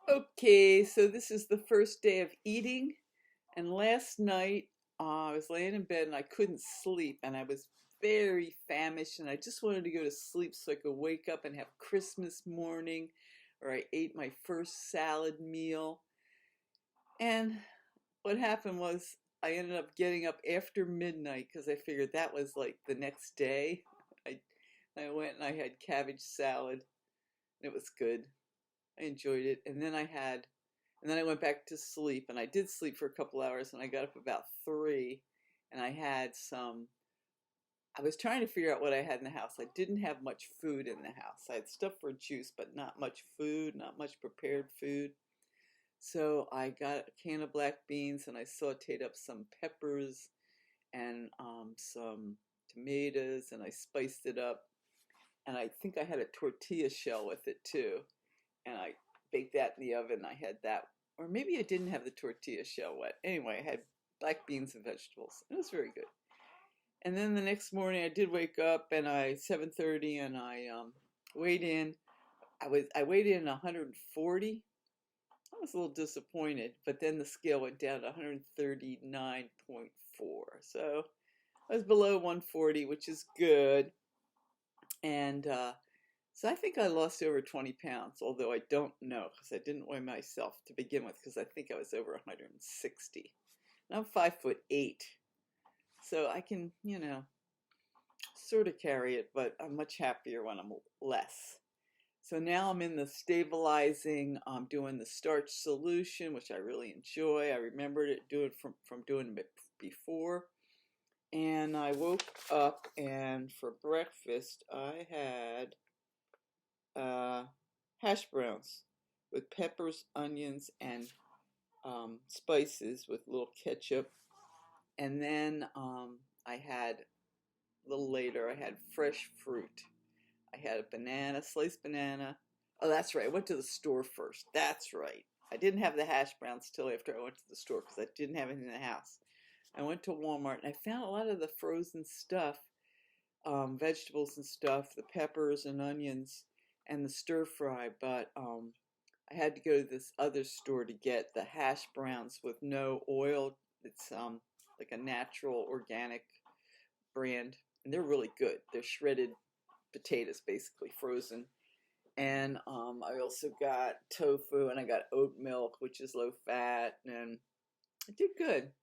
Okay, so this is the first day of eating, and last night I was laying in bed and I couldn't sleep, and I was very famished, and I just wanted to go to sleep so I could wake up and have Christmas morning, or I ate my first salad meal. And what happened was I ended up getting up after midnight because I figured that was like the next day. I I went and I had cabbage salad. It was good. I enjoyed it, and then I went back to sleep, and I did sleep for a couple hours, and I got up about 3, and I was trying to figure out what I had in the house. I didn't have much food in the house. I had stuff for juice, but not much food, not much prepared food. So I got a can of black beans, and I sauteed up some peppers and some tomatoes, and I spiced it up, and I think I had a tortilla shell with it too, and I baked that in the oven. I had that, or maybe I didn't have the tortilla shell wet. Anyway, I had black beans and vegetables. It was very good. And then the next morning, I did wake up, and I 7:30, and I weighed in. I weighed in 140. I was a little disappointed, but then the scale went down to 139.4. So I was below 140, which is good. And so I think I lost over 20 pounds, although I don't know because I didn't weigh myself to begin with because I think I was over 160. And I'm 5'8", so I can, sort of carry it, but I'm much happier when I'm less. So now I'm in the stabilizing, doing the starch solution, which I really enjoy. I remembered it doing from doing it before. And I woke up, and for breakfast I had hash browns with peppers, onions, and spices with a little ketchup. And then I had, a little later, I had fresh fruit. I had a banana, sliced banana. Oh, that's right. I went to the store first. That's right. I didn't have the hash browns till after I went to the store because I didn't have anything in the house. I went to Walmart and I found a lot of the frozen stuff, vegetables and stuff, the peppers and onions, and the stir fry. But I had to go to this other store to get the hash browns with no oil. It's like a natural organic brand, and they're really good. They're shredded potatoes, basically frozen. And I also got tofu, and I got oat milk, which is low fat, and I did good.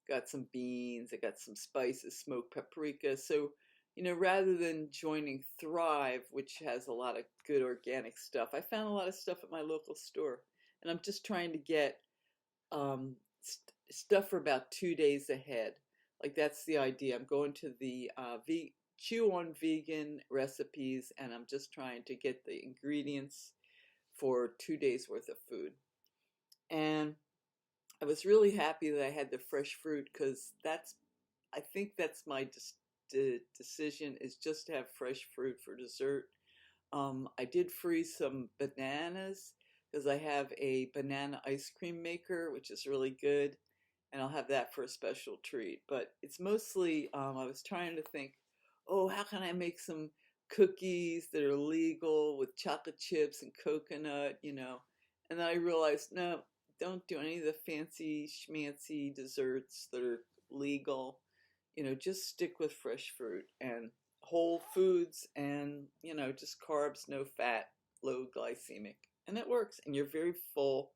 Got some beans, I got some spices, smoked paprika. So, rather than joining Thrive, which has a lot of good organic stuff, I found a lot of stuff at my local store. And I'm just trying to get stuff for about 2 days ahead. Like that's the idea. I'm going to the Chew on Vegan recipes, and I'm just trying to get the ingredients for 2 days worth of food. And I was really happy that I had the fresh fruit because I think that's my decision is just to have fresh fruit for dessert. I did freeze some bananas because I have a banana ice cream maker, which is really good, and I'll have that for a special treat. But it's mostly, I was trying to think, oh, how can I make some cookies that are legal with chocolate chips and coconut. And then I realized, no, don't do any of the fancy schmancy desserts that are legal. Just stick with fresh fruit and whole foods and, just carbs, no fat, low glycemic. And it works. And you're very full.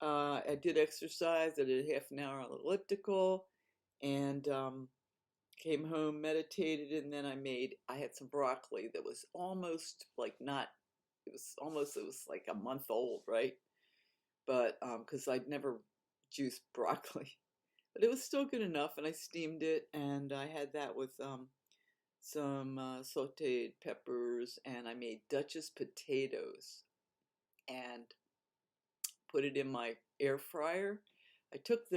I did exercise. I did half an hour on the elliptical and came home, meditated, and then I had some broccoli that was almost like not, it was like a month old, right? But because I'd never juiced broccoli. But it was still good enough, and I steamed it, and I had that with some sauteed peppers, and I made Duchess potatoes and put it in my air fryer. I took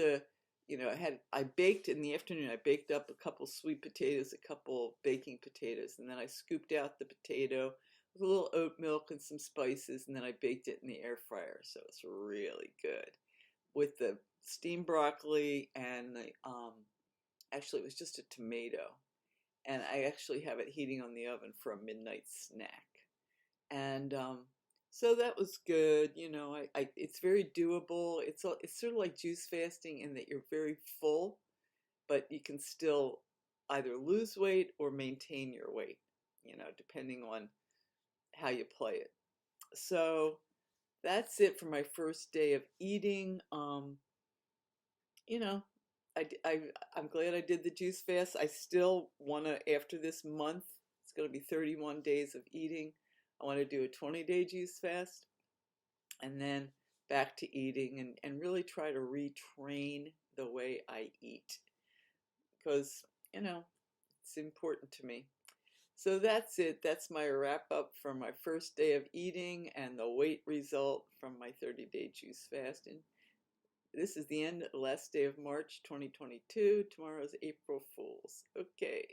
I baked in the afternoon. I baked up a couple sweet potatoes, a couple baking potatoes, and then I scooped out the potato with a little oat milk and some spices, and then I baked it in the air fryer. So it's really good with the steamed broccoli and actually it was just a tomato, and I actually have it heating on the oven for a midnight snack. And So that was good. It's very doable. It's sort of like juice fasting in that you're very full, but you can still either lose weight or maintain your weight, depending on how you play it. So that's it for my first day of eating. You know, I'm glad I did the juice fast. I still want to, after this month, it's going to be 31 days of eating. I want to do a 20-day juice fast and then back to eating and really try to retrain the way I eat because, you know, it's important to me. So that's it. That's my wrap up from my first day of eating and the weight result from my 30-day juice fast. And this is the last day of March 2022. Tomorrow is April Fool's. Okay.